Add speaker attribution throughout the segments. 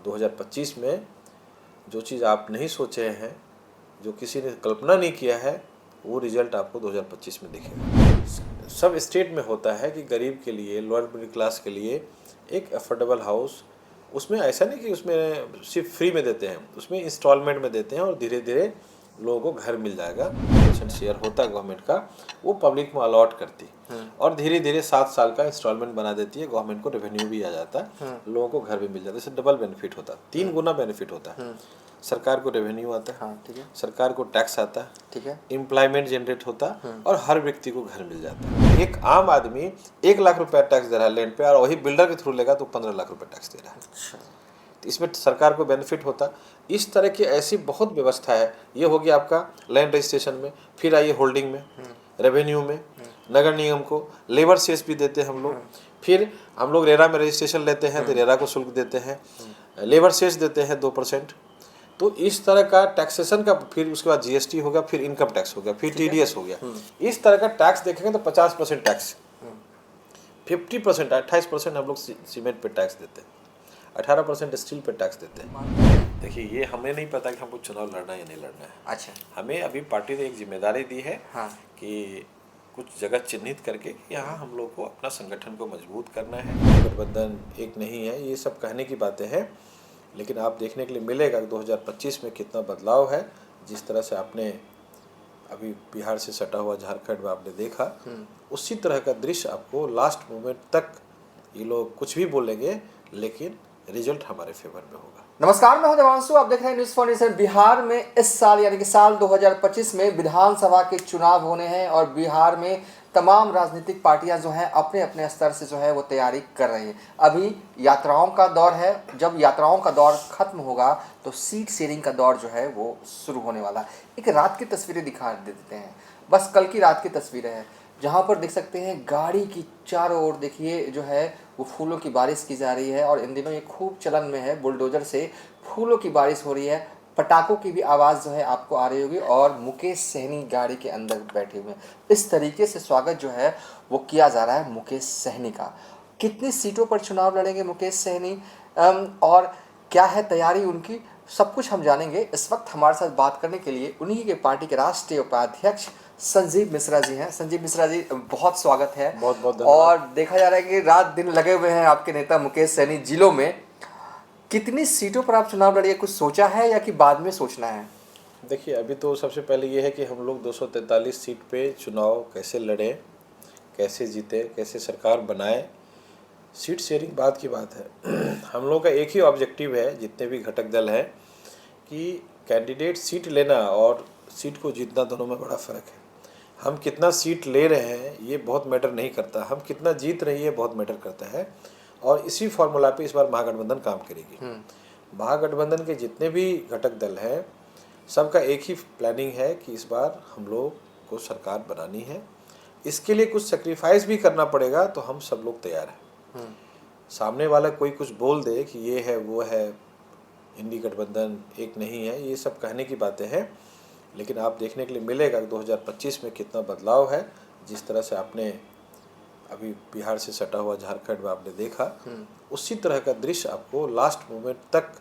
Speaker 1: 2025 में जो चीज़ आप नहीं सोचे हैं, जो किसी ने कल्पना नहीं किया है, वो रिजल्ट आपको 2025 में दिखेगा। सब स्टेट में होता है कि गरीब के लिए, लोअर मिडिल क्लास के लिए एक अफोर्डेबल हाउस, उसमें ऐसा नहीं कि उसमें सिर्फ फ्री में देते हैं, उसमें इंस्टॉलमेंट में देते हैं और धीरे धीरे लोगों को घर मिल जाएगा। % शेयर होता है गवर्नमेंट का, वो पब्लिक में अलॉट करती है और धीरे धीरे 7 साल का इंस्टॉलमेंट बना देती है। गवर्नमेंट को रेवेन्यू भी आ जाता है, लोगों को घर भी मिल जाता है। इससे डबल बेनिफिट होता है, 3 गुना बेनिफिट होता है। सरकार को रेवेन्यू आता है,
Speaker 2: हाँ, ठीक है।
Speaker 1: सरकार को टैक्स आता है,
Speaker 2: ठीक है।
Speaker 1: एम्प्लॉयमेंट जनरेट होता है और हर व्यक्ति को घर मिल जाता है। एक आम आदमी 1 लाख रुपया टैक्स दे रहा है लैंड पे और वही बिल्डर के थ्रू लेगा तो 15 लाख रुपया टैक्स दे रहा है।
Speaker 2: अच्छा।
Speaker 1: तो इसमें सरकार को बेनिफिट होता। इस तरह की ऐसी बहुत व्यवस्था है। ये हो गया आपका लैंड रजिस्ट्रेशन में, फिर आइए होल्डिंग में, रेवेन्यू में, नगर निगम को लेबर सेस भी देते हैं हम लोग। फिर हम लोग रेरा में रजिस्ट्रेशन लेते हैं तो रेरा को शुल्क देते हैं, लेबर सेस देते हैं 2%। तो इस तरह का टैक्सेशन का, फिर उसके बाद जीएसटी हो गया, फिर इनकम टैक्स हो गया, फिर टीडीएस हो गया। इस तरह का टैक्स देखेंगे तो 50% टैक्स, 50%, 28% हम लोग सीमेंट पे टैक्स देते हैं, 18% स्टील पे टैक्स देते हैं। देखिए, ये हमें नहीं पता कि हमको चुनाव लड़ना है या नहीं लड़ना है।
Speaker 2: अच्छा।
Speaker 1: हमें अभी पार्टी ने एक जिम्मेदारी दी है कि कुछ जगह चिन्हित करके यहाँ हम लोग को अपना संगठन को मजबूत करना है। गठबंधन एक नहीं है, ये सब कहने की बातें हैं, लेकिन आप देखने के लिए मिलेगा कि 2025 में कितना बदलाव है। जिस तरह से आपने अभी बिहार से सटा हुआ झारखंड में आपने देखा, उसी तरह का दृश्य आपको लास्ट मोमेंट तक ये लोग कुछ भी बोलेंगे, लेकिन रिजल्ट हमारे फेवर में होगा।
Speaker 2: नमस्कार, मैं हूं देवांशु, आप देख रहे हैं न्यूज़ फाउंडेशन। बिहार में इस साल यानी कि साल 2025 में विधानसभा के चुनाव होने हैं और बिहार में तमाम राजनीतिक पार्टियां जो हैं अपने अपने स्तर से जो है वो तैयारी कर रही हैं। अभी यात्राओं का दौर है, जब यात्राओं का दौर खत्म होगा तो सीट शेयरिंग का दौर जो है वो शुरू होने वाला है। एक रात की तस्वीरें दिखा देते हैं, बस कल की रात की तस्वीरें हैं, जहाँ पर देख सकते हैं गाड़ी की चारों ओर देखिए जो है वो फूलों की बारिश की जा रही है। और इन दिनों ये खूब चलन में है, बुलडोजर से फूलों की बारिश हो रही है, पटाखों की भी आवाज़ जो है आपको आ रही होगी और मुकेश सहनी गाड़ी के अंदर बैठे हुए हैं। इस तरीके से स्वागत जो है वो किया जा रहा है मुकेश सहनी का। कितनी सीटों पर चुनाव लड़ेंगे मुकेश सहनी और क्या है तैयारी उनकी, सब कुछ हम जानेंगे। इस वक्त हमारे साथ बात करने के लिए उन्हीं के पार्टी के राष्ट्रीय उपाध्यक्ष संजीव मिश्रा जी हैं। संजीव मिश्रा जी, बहुत स्वागत है।
Speaker 1: बहुत बहुत धन्यवाद।
Speaker 2: और देखा जा रहा है कि रात दिन लगे हुए हैं आपके नेता मुकेश सहनी जिलों में। कितनी सीटों पर आप चुनाव लड़िए, कुछ सोचा है या कि बाद में सोचना है?
Speaker 1: देखिए, अभी तो सबसे पहले ये है कि हम लोग 243 सीट पे चुनाव कैसे लड़ें, कैसे जीते, कैसे सरकार बनाए, सीट शेयरिंग बाद की बात है। हम लोग का एक ही ऑब्जेक्टिव है, जितने भी घटक दल हैं, कि कैंडिडेट सीट लेना और सीट को जीतना दोनों में बड़ा फ़र्क है। हम कितना सीट ले रहे हैं ये बहुत मैटर नहीं करता, हम कितना जीत रही है बहुत मैटर करता है। और इसी फॉर्मूला पे इस बार महागठबंधन काम करेगी। महागठबंधन के जितने भी घटक दल हैं, सबका एक ही प्लानिंग है कि इस बार हम लोग को सरकार बनानी है। इसके लिए कुछ सेक्रीफाइस भी करना पड़ेगा, तो हम सब लोग तैयार हैं। सामने वाला कोई कुछ बोल दे कि ये है वो है, इंडी गठबंधन एक नहीं है, ये सब कहने की बातें हैं, लेकिन आप देखने के लिए मिलेगा कि 2025 में कितना बदलाव है। जिस तरह से आपने अभी बिहार से सटा हुआ झारखंड में आपने देखा, उसी तरह का दृश्य आपको लास्ट मोमेंट तक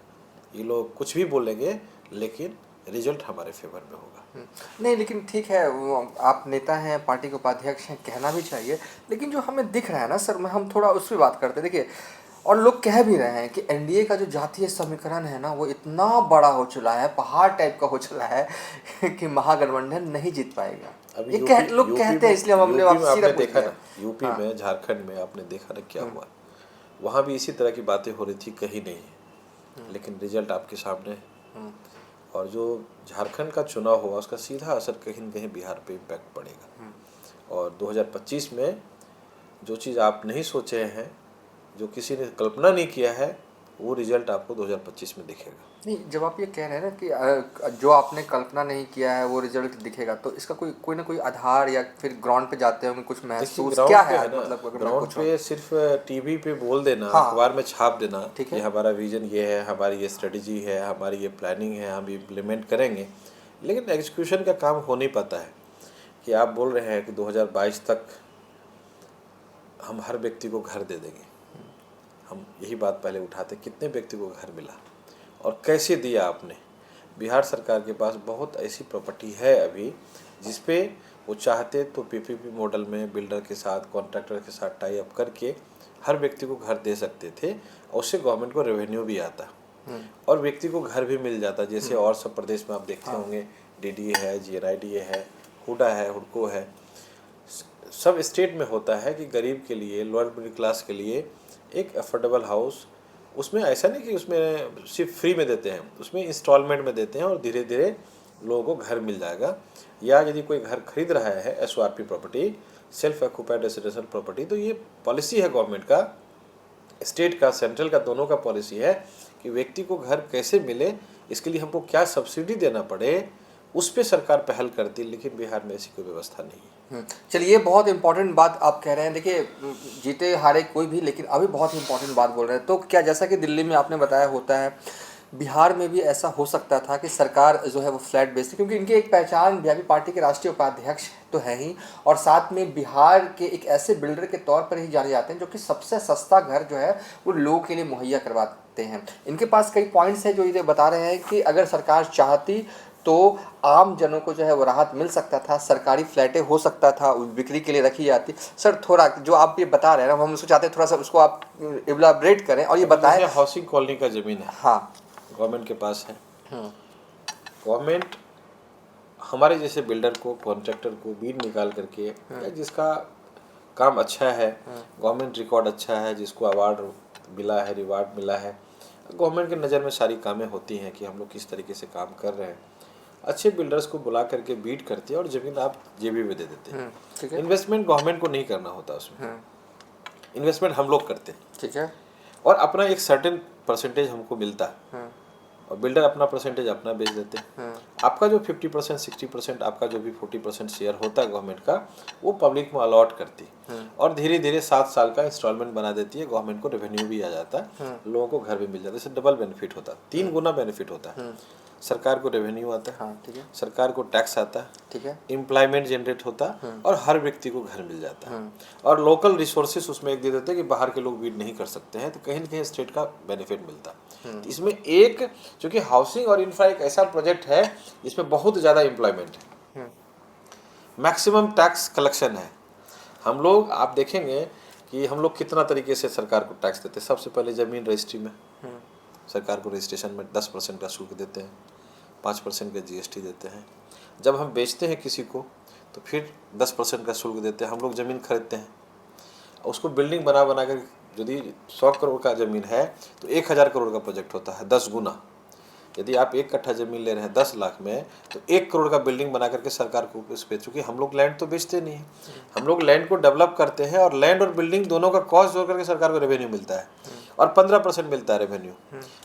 Speaker 1: ये लोग कुछ भी बोलेंगे, लेकिन रिजल्ट हमारे फेवर में होगा।
Speaker 2: नहीं, लेकिन ठीक है, वो आप नेता हैं, पार्टी के उपाध्यक्ष हैं, कहना भी चाहिए। लेकिन जो हमें दिख रहा है ना सर, मैं हम थोड़ा उस पर बात करते हैं। देखिए, और लोग कह भी रहे हैं कि एनडीए का जो जातीय समीकरण है ना वो इतना बड़ा हो चुका है, पहाड़ टाइप का हो चुका है कि महागठबंधन नहीं जीत पाएगा।
Speaker 1: अभी
Speaker 2: लोग कहते हैं, इसलिए हमने
Speaker 1: आपने देखा ना, यूपी में, झारखंड में आपने देखा ना क्या हुआ। वहाँ भी इसी तरह की बातें हो रही थी, कहीं नहीं, लेकिन रिजल्ट आपके सामने है। और जो झारखंड का चुनाव हुआ उसका सीधा असर कहीं न कहीं बिहार पे इम्पैक्ट पड़ेगा। और 2025 में जो चीज़ आप नहीं सोचे हैं, जो किसी ने कल्पना नहीं किया है, वो रिजल्ट आपको 2025 में दिखेगा।
Speaker 2: नहीं, जब आप ये कह रहे हैं ना कि जो आपने कल्पना नहीं किया है वो रिजल्ट दिखेगा, तो इसका कोई ना कोई आधार या फिर ग्राउंड पे जाते होंगे कुछ महसूस क्या है? मतलब
Speaker 1: ग्राउंड पे सिर्फ टीवी पे बोल देना, अखबार में छाप देना कि हमारा विजन ये है, हमारी ये स्ट्रेटजी है, हमारी ये प्लानिंग है, हम इम्प्लीमेंट करेंगे, लेकिन एग्जीक्यूशन का काम हो नहीं पाता है। कि आप बोल रहे हैं कि 2022 तक हम हर व्यक्ति को घर दे देंगे, हम यही बात पहले उठाते, कितने व्यक्ति को घर मिला और कैसे दिया आपने। बिहार सरकार के पास बहुत ऐसी प्रॉपर्टी है अभी जिसपे वो चाहते तो पीपीपी मॉडल में बिल्डर के साथ, कॉन्ट्रैक्टर के साथ टाई अप करके हर व्यक्ति को घर दे सकते थे और उससे गवर्नमेंट को रेवेन्यू भी आता और व्यक्ति को घर भी मिल जाता। जैसे और सब प्रदेश में आप देखते होंगे, डीडीए है, जीएनआईडीए है, हुडा है, हुडको है, सब स्टेट में होता है कि गरीब के लिए, लोअर मिडिल क्लास के लिए एक अफोर्डेबल हाउस, उसमें ऐसा नहीं कि उसमें सिर्फ फ्री में देते हैं, उसमें इंस्टॉलमेंट में देते हैं और धीरे धीरे लोगों को घर मिल जाएगा। या यदि कोई घर खरीद रहा है SORP property, self occupied residential property, तो ये पॉलिसी है गवर्नमेंट का, स्टेट का, सेंट्रल का, दोनों का पॉलिसी है कि व्यक्ति को घर कैसे मिले, इसके लिए हमको क्या सब्सिडी देना पड़े, उस पर सरकार पहल करती है। लेकिन बिहार में ऐसी कोई व्यवस्था नहीं है।
Speaker 2: चलिए, बहुत इंपॉर्टेंट बात आप कह रहे हैं। देखिए, जीते हारे कोई भी, लेकिन अभी बहुत इंपॉर्टेंट बात बोल रहे हैं। तो क्या, जैसा कि दिल्ली में आपने बताया होता है, बिहार में भी ऐसा हो सकता था कि सरकार जो है वो फ्लैट बेचती, क्योंकि इनकी एक पहचान बीजेपी पार्टी के राष्ट्रीय उपाध्यक्ष तो है ही, और साथ में बिहार के एक ऐसे बिल्डर के तौर पर ही जाने जाते हैं जो कि सबसे सस्ता घर जो है वो लोगों के लिए मुहैया करवाते हैं। इनके पास कई पॉइंट्स हैं जो ये बता रहे हैं कि अगर सरकार चाहती तो आम जनों को जो है वो राहत मिल सकता था, सरकारी फ्लैटें हो सकता था बिक्री के लिए रखी जाती। सर, थोड़ा जो आप ये बता रहे हैं ना, हम उसको चाहते हैं थोड़ा सा उसको आप इलाबरेट करें और ये बताएं।
Speaker 1: हाउसिंग कॉलोनी का जमीन है,
Speaker 2: हाँ,
Speaker 1: गवर्नमेंट के पास है। गवर्नमेंट हमारे जैसे बिल्डर को, कॉन्ट्रैक्टर को बीड निकाल करके, या जिसका काम अच्छा है, गवर्नमेंट रिकॉर्ड अच्छा है, जिसको अवार्ड मिला है, रिवार्ड मिला है, गवर्नमेंट की नज़र में सारी कामें होती हैं कि हम लोग किस तरीके से काम कर रहे हैं, अच्छे बिल्डर्स को बुला करके बीट करती है और ज़मीन आप जेबी में दे देते हैं। इन्वेस्टमेंट गवर्नमेंट को नहीं करना होता, उसमें इन्वेस्टमेंट हम लोग करते हैं, ठीक है, और अपना एक सर्टेन परसेंटेज हमको मिलता है और बिल्डर अपना परसेंटेज अपना बेच देते हैं। आपका जो 50%, 60%, आपका जो भी 40% शेयर होता है गवर्नमेंट का, वो पब्लिक में अलॉट करती है और धीरे धीरे 7 साल का इंस्टॉलमेंट बना देती है। गवर्नमेंट को रेवेन्यू भी आ जाता है, लोगों को घर भी मिल जाता है। इससे डबल बेनिफिट होता है, 3 गुना बेनिफिट होता है। सरकार को रेवेन्यू आता है, हाँ, ठीक है, सरकार को टैक्स आता है, ठीक है, एम्प्लॉयमेंट जनरेट होता है और हर व्यक्ति को घर मिल जाता है और लोकल रिसोर्सेस उसमें एक दे देते हैं कि बाहर के लोग बीड नहीं कर सकते हैं, तो कहीं ना कहीं स्टेट का बेनिफिट मिलता है। तो इसमें एक, चूँकि हाउसिंग और इंफ्रा एक ऐसा प्रोजेक्ट है जिसमें बहुत ज़्यादा एम्प्लॉयमेंट है, मैक्सिमम टैक्स कलेक्शन है। हम लोग, आप देखेंगे कि हम लोग कितना तरीके से सरकार को टैक्स देते हैं। सबसे पहले ज़मीन रजिस्ट्री में सरकार को रजिस्ट्रेशन में 10% का शुल्क देते हैं, 5% का जीएसटी देते हैं। जब हम बेचते हैं किसी को तो फिर 10% का शुल्क देते हैं। हम लोग ज़मीन खरीदते हैं, उसको बिल्डिंग बना कर, यदि 100 करोड़ का ज़मीन है तो 1000 करोड़ का प्रोजेक्ट होता है, 10 गुना। यदि आप 1 कट्ठा ज़मीन ले रहे हैं 10 लाख में, तो 1 करोड़ का बिल्डिंग बना करके सरकार को उस पर, चूँकि हम लोग लैंड तो बेचते नहीं हैं, हम लोग लैंड को डेवलप करते हैं और लैंड और बिल्डिंग दोनों का कॉस्ट जोड़ करके सरकार को रेवेन्यू मिलता है और 15% मिलता है रेवेन्यू।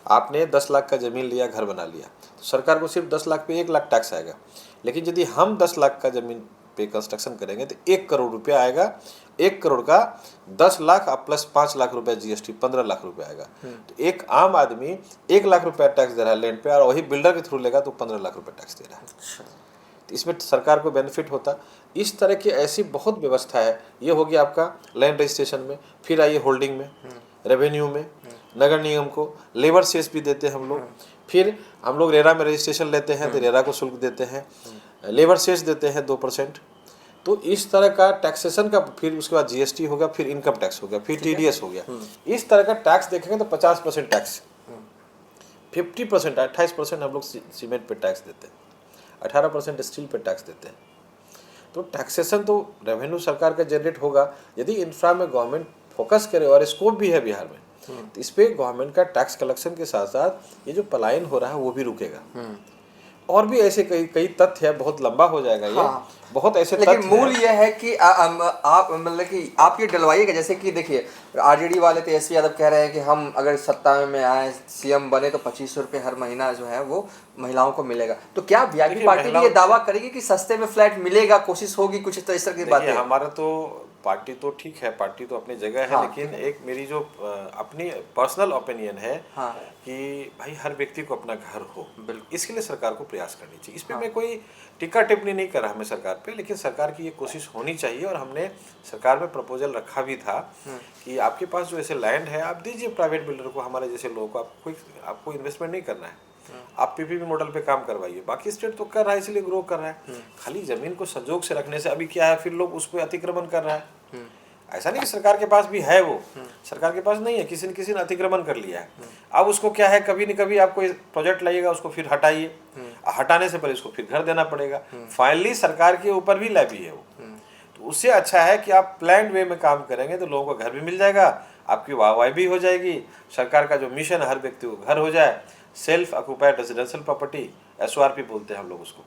Speaker 1: आपने 10 लाख का ज़मीन लिया, घर बना लिया, तो सरकार को सिर्फ 10 लाख पे 1 लाख टैक्स आएगा। लेकिन यदि हम 10 लाख का ज़मीन पे कंस्ट्रक्शन करेंगे तो 1 करोड़ रुपया आएगा। 1 करोड़ का 10 लाख प्लस 5 लाख रुपया जीएसटी, 15 लाख रुपया आएगा। तो एक आम आदमी 1 लाख रुपया टैक्स दे रहा है लैंड पे और वही बिल्डर के थ्रू लेगा तो 15 लाख रुपया टैक्स दे रहा है। तो इसमें सरकार को बेनिफिट होता। इस तरह की ऐसी बहुत व्यवस्था है। ये हो गया आपका लैंड रजिस्ट्रेशन में। फिर आइए होल्डिंग में, रेवेन्यू में, नगर निगम को लेबर सेस भी देते हैं हम लोग। फिर हम लोग रेरा में रजिस्ट्रेशन लेते हैं तो रेरा को शुल्क देते हैं, लेबर सेस देते हैं 2%। तो इस तरह का टैक्सेशन का, फिर उसके बाद जीएसटी हो गया, फिर इनकम टैक्स हो गया, फिर टीडीएस हो गया। इस तरह का टैक्स देखेंगे तो 50% टैक्स, 50%, 28% हम लोग सीमेंट पे टैक्स देते हैं, 18% स्टील पे टैक्स देते हैं। तो टैक्सेशन तो रेवेन्यू सरकार का जनरेट होगा यदि इंफ्रा में गवर्नमेंट फोकस करे, और स्कोप भी है बिहार में। तो इस पे गवर्नमेंट का टैक्स कलेक्शन के साथ साथ ये जो पलायन हो रहा है वो भी रुकेगा। और भी ऐसे कई तथ्य है, बहुत लंबा हो जाएगा ये। हाँ। बहुत ऐसे
Speaker 2: लेकिन मूल ये है कि आप मतलब कि आप ये डलवाइएगा। जैसे कि देखिए, आरजेडी वाले तेजस्वी यादव कह रहे हैं कि हम अगर सत्ता में आए, सीएम बने, तो 2500 रुपये हर महीना जो है वो महिलाओं को मिलेगा। तो क्या वीआईपी पार्टी भी ये दावा करेगी कि सस्ते में फ्लैट मिलेगा? कोशिश होगी कुछ तो इस तरह की बात है।
Speaker 1: हमारा तो पार्टी तो ठीक है, पार्टी तो अपनी जगह है,
Speaker 2: हाँ,
Speaker 1: लेकिन एक मेरी जो अपनी पर्सनल ओपिनियन है
Speaker 2: हाँ,
Speaker 1: कि भाई हर व्यक्ति को अपना घर हो,
Speaker 2: बिल्कुल,
Speaker 1: इसके लिए सरकार को प्रयास करनी चाहिए। इस पे
Speaker 2: हाँ,
Speaker 1: मैं कोई टिक्का टिप्पणी नहीं कर रहा हमें सरकार पे, लेकिन सरकार की ये कोशिश होनी चाहिए। और हमने सरकार में प्रपोजल रखा भी था कि आपके पास जो ऐसे लैंड है आप दीजिए प्राइवेट बिल्डर को, हमारे जैसे लोगों को। आपको इन्वेस्टमेंट नहीं करना है, आप पीपीपी मॉडल पे काम करवाइए। बाकी स्टेट तो कर रहा है, इसलिए ग्रो कर रहा है। खाली जमीन को संजोग से रखने से अभी क्या है, फिर लोग उस पर अतिक्रमण कर रहा है। ऐसा नहीं कि सरकार के पास भी है, वो सरकार के पास नहीं है, किसी ने अतिक्रमण कर लिया है। अब उसको क्या है, कभी न कभी आपको प्रोजेक्ट लगेगा, उसको फिर हटाइए, हटाने से पहले उसको फिर घर देना पड़ेगा। फाइनली सरकार के ऊपर भी लैबी है वो। तो उससे अच्छा है कि आप प्लान्ड वे में काम करेंगे तो लोगों को घर भी मिल जाएगा, आपकी वाहवाही भी हो जाएगी। सरकार का जो मिशन है हर व्यक्ति को घर हो जाए, self occupied residential property, SORP बोलते हैं हम लोग उसको,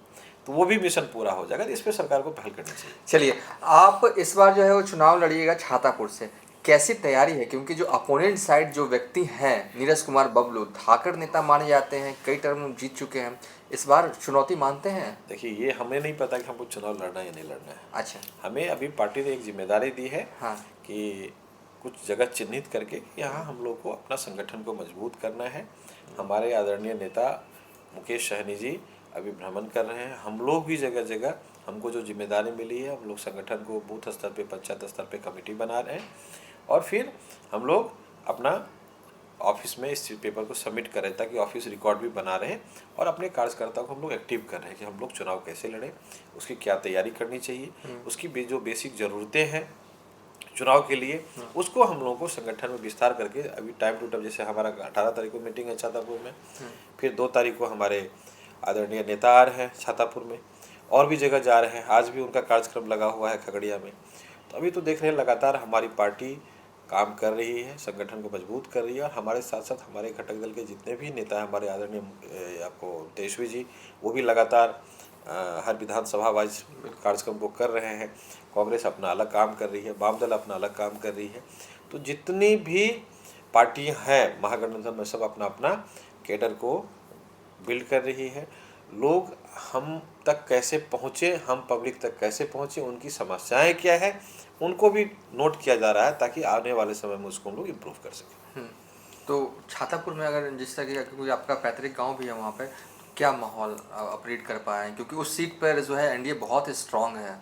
Speaker 1: तो वो भी मिशन पूरा हो जाएगा। तो इस पर सरकार को पहल करनी चाहिए।
Speaker 2: चलिए, आप इस बार जो है वो चुनाव लड़िएगा छातापुर से, कैसी तैयारी है? क्योंकि जो अपोनेंट साइड जो व्यक्ति हैं, नीरज कुमार बबलू धाकड़ नेता माने जाते हैं, कई टर्म जीत चुके हैं, इस बार चुनौती मानते हैं?
Speaker 1: देखिए, ये हमें नहीं पता कि हमको चुनाव लड़ना है या नहीं लड़ना है।
Speaker 2: अच्छा,
Speaker 1: हमें अभी पार्टी ने एक जिम्मेदारी दी है
Speaker 2: हाँ,
Speaker 1: कि कुछ जगह चिन्हित करके यहाँ हम लोग को अपना संगठन को मजबूत करना है। हमारे आदरणीय नेता मुकेश सहनी जी अभी भ्रमण कर रहे हैं। हम लोग भी जगह जगह, हमको जो जिम्मेदारी मिली है, हम लोग संगठन को बूथ स्तर पे, पंचायत स्तर पे कमेटी बना रहे हैं, और फिर हम लोग अपना ऑफिस में इस पेपर को सबमिट करें ताकि ऑफिस रिकॉर्ड भी बना रहे, और अपने कार्यकर्ताओं को हम लोग एक्टिव कर रहे हैं कि हम लोग चुनाव कैसे लड़ें, उसकी क्या तैयारी करनी चाहिए, उसकी जो बेसिक ज़रूरतें हैं चुनाव के लिए, उसको हम लोगों को संगठन में विस्तार करके अभी टाइम टू टाइम, जैसे हमारा 18 तारीख को मीटिंग है छातापुर में, फिर 2 तारीख को हमारे आदरणीय नेता आ रहे हैं छातापुर में, और भी जगह जा रहे हैं। आज भी उनका कार्यक्रम लगा हुआ है खगड़िया में। तो अभी तो देख रहे हैं लगातार हमारी पार्टी काम कर रही है, संगठन को मजबूत कर रही है, और हमारे साथ साथ हमारे घटक दल के जितने भी नेता हैं, हमारे आदरणीय आपको तेजस्वी जी, वो भी लगातार हर विधानसभा वाइज कार्यक्रम को कर रहे हैं। कांग्रेस अपना अलग काम कर रही है, वाम दल अपना अलग काम कर रही है। तो जितनी भी पार्टियां हैं महागठबंधन में, सब अपना अपना कैडर को बिल्ड कर रही है। लोग हम तक कैसे पहुँचे, हम पब्लिक तक कैसे पहुँचे, उनकी समस्याएं क्या है, उनको भी नोट किया जा रहा है ताकि आने वाले समय में उसको हम लोग इम्प्रूव कर सकें।
Speaker 2: तो छातापुर में अगर जिस तरह की, क्योंकि आपका पैतृक गांव भी है वहाँ पे, क्या माहौल ऑपरेट कर पाए? क्योंकि उस सीट पर जो है एनडीए बहुत स्ट्रांग है।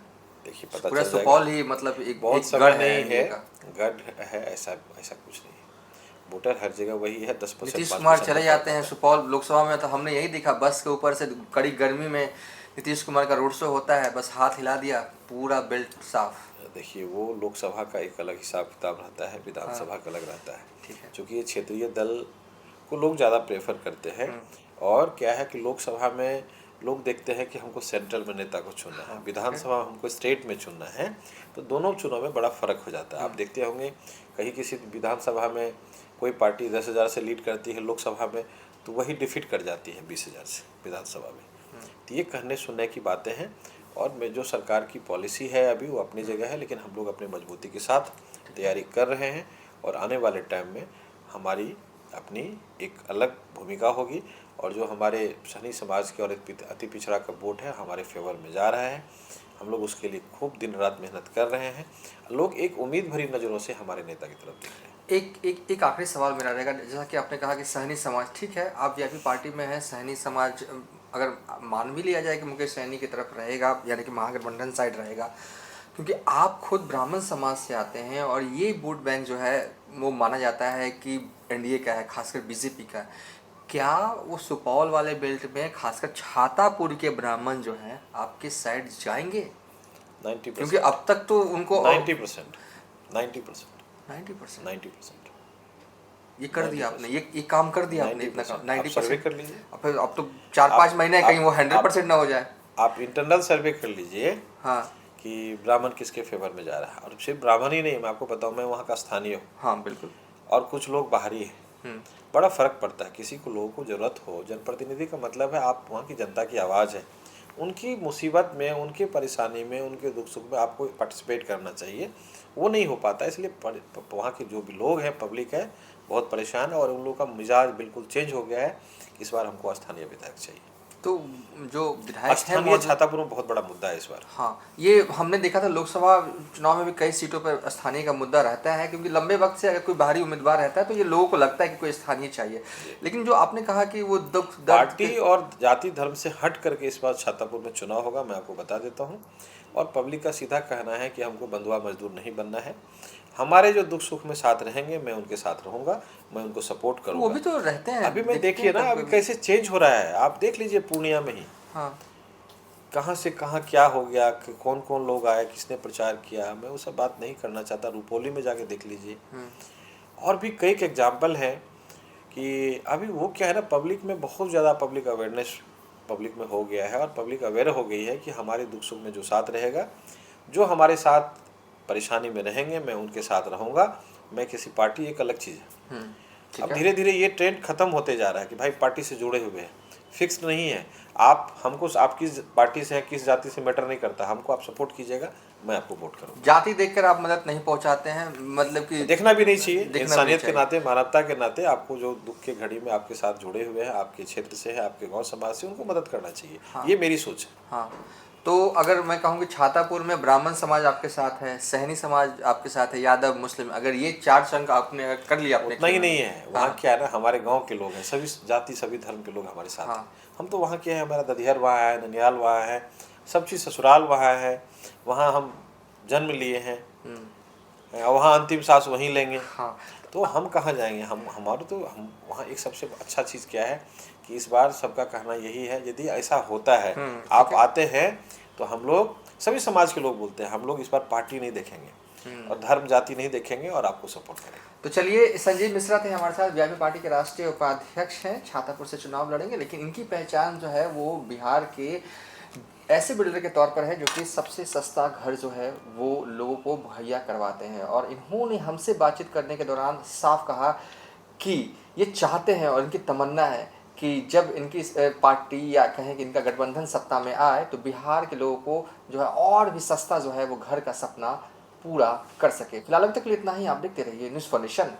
Speaker 1: देखिए, पता
Speaker 2: पूरा
Speaker 1: चल जाएगा।
Speaker 2: सुपौल ही मतलब एक
Speaker 1: बहुत
Speaker 2: एक
Speaker 1: समय
Speaker 2: गढ़
Speaker 1: नहीं है,
Speaker 2: NDA का।
Speaker 1: गढ़ है, ऐसा कुछ नहीं है। वोटर हर जगह वही है, 10%
Speaker 2: नीतीश
Speaker 1: 5%
Speaker 2: कुमार चले जाते हैं
Speaker 1: होता है।
Speaker 2: सुपौल लोकसभा में, तो हमने यही देखा, बस के ऊपर से कड़ी गर्मी में नीतीश कुमार का रोड शो होता है, बस हाथ हिला दिया, पूरा बेल्ट साफ।
Speaker 1: देखिए, वो लोकसभा का एक अलग हिसाब किताब रहता है, विधानसभा का अलग रहता है।
Speaker 2: ठीक है।
Speaker 1: क्योंकि ये क्षेत्रीय दल को लोग ज़्यादा प्रेफर करते हैं, और क्या है कि लोकसभा में लोग देखते हैं कि हमको सेंट्रल में नेता को चुनना है, विधानसभा में हमको स्टेट में चुनना है। तो दोनों चुनाव में बड़ा फ़र्क हो जाता है। आप देखते होंगे कहीं किसी विधानसभा में कोई पार्टी 10,000 से लीड करती है, लोकसभा में तो वही डिफीट कर जाती है 20,000 से विधानसभा में। तो ये कहने सुनने की बातें हैं, और में जो सरकार की पॉलिसी है अभी वो अपनी जगह है, लेकिन हम लोग अपनी मजबूती के साथ तैयारी कर रहे हैं, और आने वाले टाइम में हमारी अपनी एक अलग भूमिका होगी। और जो हमारे सनी समाज के और एक अति पिछड़ा का वोट है हमारे फेवर में जा रहा है, हम लोग उसके लिए खूब दिन रात मेहनत कर रहे हैं। लोग एक उम्मीद भरी नज़रों से हमारे नेता की तरफ देख रहे हैं।
Speaker 2: एक आखिरी सवाल मेरा रहेगा, जैसा कि आपने कहा कि सहनी समाज, ठीक है, आप वीआईपी पार्टी में हैं, सहनी समाज अगर मान भी लिया जाए कि मुकेश सहनी की तरफ रहेगा, यानी कि महागठबंधन साइड रहेगा, क्योंकि आप खुद ब्राह्मण समाज से आते हैं, और ये वोट बैंक जो है वो माना जाता है कि एनडीए का है, खासकर बीजेपी का। क्या वो सुपौल वाले बेल्ट में खासकर छातापुर के ब्राह्मण जो हैं आपके साइड जाएंगे?
Speaker 1: 90%।
Speaker 2: क्योंकि अब तक तो उनको
Speaker 1: 90%।
Speaker 2: 90% ये कर दिया आपने, ये काम कर दिया आपने, इतना काम 90%।
Speaker 1: सर्वे कर लीजिए।
Speaker 2: अब तो 4-5 महीने कहीं वो 100% ना हो जाए।
Speaker 1: आप इंटरनल सर्वे कर लीजिए
Speaker 2: हाँ,
Speaker 1: कि ब्राह्मण किसके फेवर में जा रहा है। और सिर्फ ब्राह्मण ही नहीं, मैं आपको बताऊं, मैं वहाँ का स्थानीय हूँ,
Speaker 2: हाँ बिल्कुल,
Speaker 1: और कुछ लोग बाहरी हैं। बड़ा फ़र्क पड़ता है। किसी को लोगों को ज़रूरत हो, जनप्रतिनिधि का मतलब है आप वहाँ की जनता की आवाज़ है, उनकी मुसीबत में, उनकी परेशानी में, उनके दुख सुख में आपको पार्टिसिपेट करना चाहिए। वो नहीं हो पाता, इसलिए वहाँ के जो भी लोग हैं, पब्लिक है, बहुत परेशान है, और उन लोगों का मिजाज बिल्कुल चेंज हो गया है। इस बार हमको स्थानीय विधायक चाहिए।
Speaker 2: तो जो विधायक हैं
Speaker 1: स्थानीय छातापुर में बहुत बड़ा मुद्दा है इस बार।
Speaker 2: हाँ, ये हमने देखा था लोकसभा चुनाव में भी कई सीटों पर स्थानीय का मुद्दा रहता है, क्योंकि लंबे वक्त से अगर कोई बाहरी उम्मीदवार रहता है तो ये लोगों को लगता है कि कोई स्थानीय चाहिए। लेकिन जो आपने कहा कि वो दुख दर्द
Speaker 1: पार्टी और जाति धर्म से हट करके इस बार छातापुर में चुनाव होगा, मैं आपको बता देता हूँ। और पब्लिक का सीधा कहना है कि हमको बंधुआ मजदूर नहीं बनना है, हमारे जो दुख सुख में साथ रहेंगे मैं उनके साथ रहूंगा, मैं उनको सपोर्ट करूंगा।
Speaker 2: वो भी तो रहते हैं।
Speaker 1: अभी मैं देखिए ना, अभी कैसे चेंज हो रहा है, आप देख लीजिए पूर्णिया में ही
Speaker 2: हाँ,
Speaker 1: कहाँ से कहाँ क्या हो गया, कौन कौन लोग आए, किसने प्रचार किया, मैं वो सब बात नहीं करना चाहता। रुपोली में जाके देख लीजिए। और भी कई एग्जाम्पल हैं कि अभी वो क्या है ना, पब्लिक में बहुत ज़्यादा पब्लिक अवेयरनेस पब्लिक में हो गया है और पब्लिक अवेयर हो गई है कि हमारे दुख सुख में जो साथ रहेगा, जो हमारे साथ परेशानी में रहेंगे, मैं उनके साथ रहूँगा। मैं किसी पार्टी एक अलग चीज़ है। अब धीरे धीरे ये ट्रेंड खत्म होते जा रहा है कि भाई पार्टी से जुड़े हुए हैं, फिक्स नहीं है। आप हमको आप किस पार्टी से हैं, किस जाति से मैटर नहीं करता, हमको आप सपोर्ट कीजिएगा, मैं आपको वोट करूँगा।
Speaker 2: जाति देखकर आप मदद नहीं पहुंचाते हैं, मतलब कि
Speaker 1: देखना भी नहीं चाहिए। इंसानियत के नाते, मानवता के नाते आपको जो दुख के घड़ी में आपके साथ जुड़े हुए हैं, आपके क्षेत्र से है, आपके गांव समाज से, उनको मदद करना चाहिए।
Speaker 2: हाँ।
Speaker 1: ये मेरी सोच है।
Speaker 2: हाँ, तो अगर मैं कहूँ कि छातापुर में ब्राह्मण समाज आपके साथ है, सहनी समाज आपके साथ है, यादव, मुस्लिम, अगर ये 4 संघ आपने कर लिया अपने,
Speaker 1: उतना ही नहीं है। वहाँ क्या है ना, हमारे गांव के लोग हैं, सभी जाति सभी धर्म के लोग हमारे साथ हैं। हम तो वहाँ के हैं, हमारा दधियर वहाँ है, ननियाल वहाँ है, सब चीज़ ससुराल वहाँ है, वहाँ हम जन्म लिए हैं, वहाँ अंतिम सांस वहीं लेंगे।
Speaker 2: हाँ,
Speaker 1: तो हम कहाँ जाएंगे? हम वहाँ एक सबसे अच्छा चीज़ क्या है कि इस बार सबका कहना यही है, यदि ऐसा होता है आप आते हैं तो हम लोग सभी समाज के लोग बोलते हैं, हम लोग इस बार पार्टी नहीं देखेंगे और धर्म जाति नहीं देखेंगे और आपको सपोर्ट करेंगे।
Speaker 2: तो चलिए, संजीव मिश्रा थे हमारे साथ, वीआईपी पार्टी के राष्ट्रीय उपाध्यक्ष हैं, छातापुर से चुनाव लड़ेंगे, लेकिन इनकी पहचान जो है वो बिहार के ऐसे बिल्डर के तौर पर है जो कि सबसे सस्ता घर जो है वो लोगों को मुहैया करवाते हैं। और इन्होंने हमसे बातचीत करने के दौरान साफ कहा कि ये चाहते हैं और इनकी तमन्ना है कि जब इनकी पार्टी या कहें कि इनका गठबंधन सत्ता में आए तो बिहार के लोगों को जो है और भी सस्ता जो है वो घर का सपना पूरा कर सके। फिलहाल अभी तक के लिए इतना ही। आप देखते रहिए न्यूज़ फॉर नेशन।